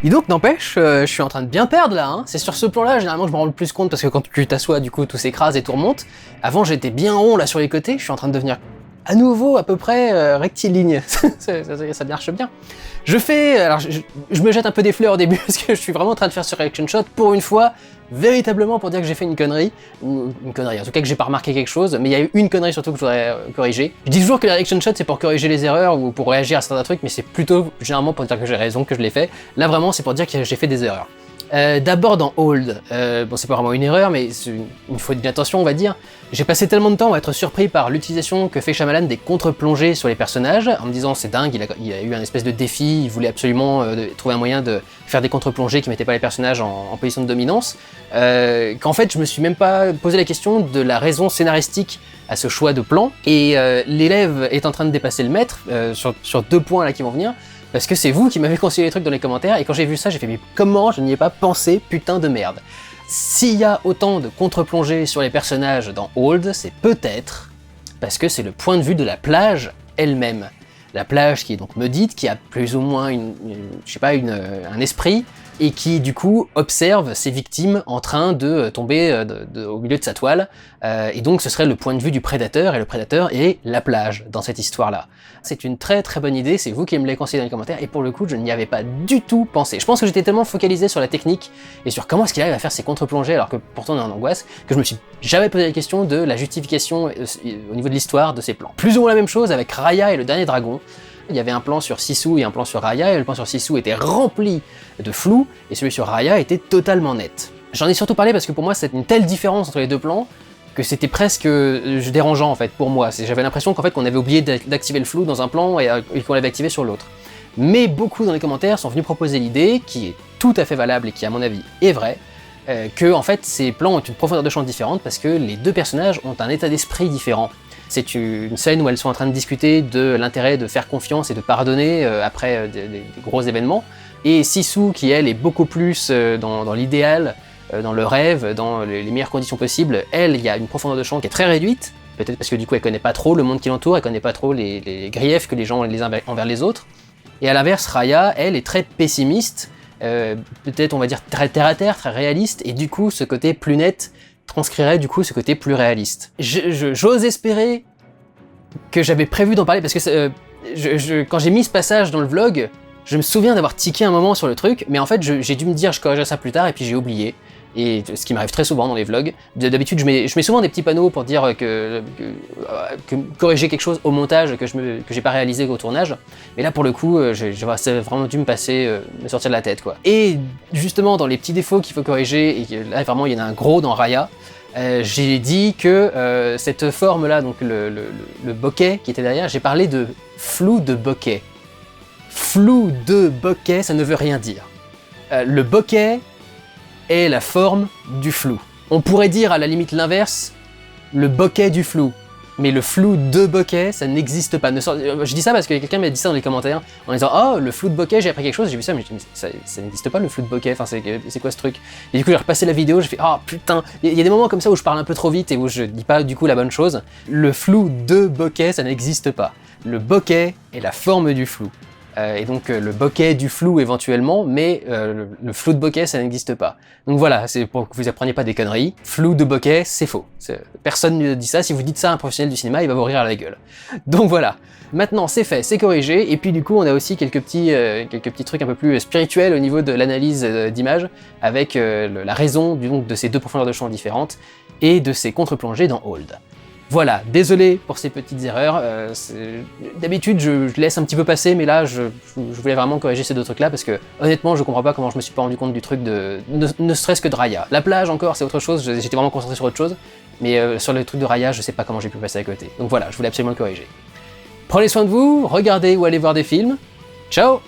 Et donc n'empêche, je suis en train de bien perdre là, hein. C'est sur ce plan-là, généralement je me rends le plus compte parce que quand tu t'assois, du coup tout s'écrase et tout remonte. Avant j'étais bien rond là sur les côtés, je suis en train de devenir à nouveau à peu près rectiligne. ça marche bien. Alors je me jette un peu des fleurs au début parce que je suis vraiment en train de faire ce reaction shot pour une fois, véritablement pour dire que j'ai fait une connerie, en tout cas que j'ai pas remarqué quelque chose, mais il y a eu une connerie surtout que je voudrais corriger. Je dis toujours que les reaction shots c'est pour corriger les erreurs ou pour réagir à certains trucs, mais c'est plutôt généralement pour dire que j'ai raison, que je l'ai fait. Là vraiment c'est pour dire que j'ai fait des erreurs. D'abord dans Hold, bon c'est pas vraiment une erreur, mais c'est une faute d'inattention on va dire. J'ai passé tellement de temps à être surpris par l'utilisation que fait Shyamalan des contre-plongées sur les personnages, en me disant c'est dingue, il a eu un espèce de défi, il voulait absolument trouver un moyen de faire des contre-plongées qui mettaient pas les personnages en position de dominance, qu'en fait je me suis même pas posé la question de la raison scénaristique à ce choix de plan, et l'élève est en train de dépasser le maître sur 2 points là qui vont venir. Parce que c'est vous qui m'avez conseillé les trucs dans les commentaires, et quand j'ai vu ça, j'ai fait mais comment je n'y ai pas pensé, putain de merde. S'il y a autant de contre-plongées sur les personnages dans Hold, c'est peut-être parce que c'est le point de vue de la plage elle-même. La plage qui est donc maudite, qui a plus ou moins un esprit, et qui du coup observe ses victimes en train de tomber au milieu de sa toile, et donc ce serait le point de vue du prédateur, et le prédateur est la plage dans cette histoire-là. C'est une très très bonne idée, c'est vous qui me l'avez conseillé dans les commentaires, et pour le coup je n'y avais pas du tout pensé. Je pense que j'étais tellement focalisé sur la technique, et sur comment est-ce qu'il arrive à faire ses contre-plongées alors que pourtant on est en angoisse, que je me suis jamais posé la question de la justification au niveau de l'histoire de ces plans. Plus ou moins la même chose avec Raya et le dernier dragon. Il y avait un plan sur Sisu et un plan sur Raya, et le plan sur Sisu était rempli de flou, et celui sur Raya était totalement net. J'en ai surtout parlé parce que pour moi c'est une telle différence entre les 2 plans, que c'était presque dérangeant en fait pour moi. J'avais l'impression qu'en fait qu'on avait oublié d'activer le flou dans un plan et qu'on l'avait activé sur l'autre. Mais beaucoup dans les commentaires sont venus proposer l'idée, qui est tout à fait valable et qui à mon avis est vraie, que en fait ces plans ont une profondeur de champ différente parce que les 2 personnages ont un état d'esprit différent. C'est une scène où elles sont en train de discuter de l'intérêt de faire confiance et de pardonner après des gros événements, et Sisu qui elle est beaucoup plus dans l'idéal, dans le rêve, dans les meilleures conditions possibles. Elle, il y a une profondeur de champ qui est très réduite, peut-être parce que du coup elle connaît pas trop le monde qui l'entoure, elle connaît pas trop les griefs que les gens ont les uns envers les autres, et à l'inverse Raya, elle est très pessimiste, peut-être on va dire très terre à terre, très réaliste, et du coup ce côté plus net transcrirait du coup ce côté plus réaliste. J'ose espérer que j'avais prévu d'en parler parce que quand j'ai mis ce passage dans le vlog, je me souviens d'avoir tiqué un moment sur le truc, mais en fait j'ai dû me dire je corrigerai ça plus tard et puis j'ai oublié. Et ce qui m'arrive très souvent dans les vlogs. D'habitude je mets souvent des petits panneaux pour dire que corriger quelque chose au montage que j'ai pas réalisé au tournage. Mais là pour le coup, ça a vraiment dû me sortir de la tête quoi. Et justement dans les petits défauts qu'il faut corriger, et là vraiment il y en a un gros dans Raya, j'ai dit que cette forme là, donc le bokeh qui était derrière, j'ai parlé de flou de bokeh. Flou de bokeh, ça ne veut rien dire. Le bokeh est la forme du flou. On pourrait dire à la limite l'inverse, le bokeh du flou. Mais le flou de bokeh, ça n'existe pas. Je dis ça parce que quelqu'un m'a dit ça dans les commentaires, en disant « Oh, le flou de bokeh, j'ai appris quelque chose », j'ai vu ça, mais ça n'existe pas le flou de bokeh, enfin c'est quoi ce truc? Et du coup j'ai repassé la vidéo, j'ai fait « Oh putain !» Il y a des moments comme ça où je parle un peu trop vite et où je dis pas du coup la bonne chose. Le flou de bokeh, ça n'existe pas. Le bokeh est la forme du flou. Et donc le bokeh du flou éventuellement, mais le flou de bokeh ça n'existe pas. Donc voilà, c'est pour que vous appreniez pas des conneries. Flou de bokeh, c'est faux. Personne ne dit ça, si vous dites ça à un professionnel du cinéma, il va vous rire à la gueule. Donc voilà, maintenant c'est fait, c'est corrigé, et puis du coup on a aussi quelques petits trucs un peu plus spirituels au niveau de l'analyse d'image, avec la raison de ces 2 profondeurs de champ différentes, et de ces contre-plongées dans Hold. Voilà, désolé pour ces petites erreurs, d'habitude je laisse un petit peu passer, mais là je voulais vraiment corriger ces 2 trucs là parce que honnêtement je comprends pas comment je me suis pas rendu compte du truc ne serait-ce que de Raya. La plage encore c'est autre chose, j'étais vraiment concentré sur autre chose, mais sur le truc de Raya je sais pas comment j'ai pu passer à côté. Donc voilà, je voulais absolument le corriger. Prenez soin de vous, regardez ou allez voir des films, ciao!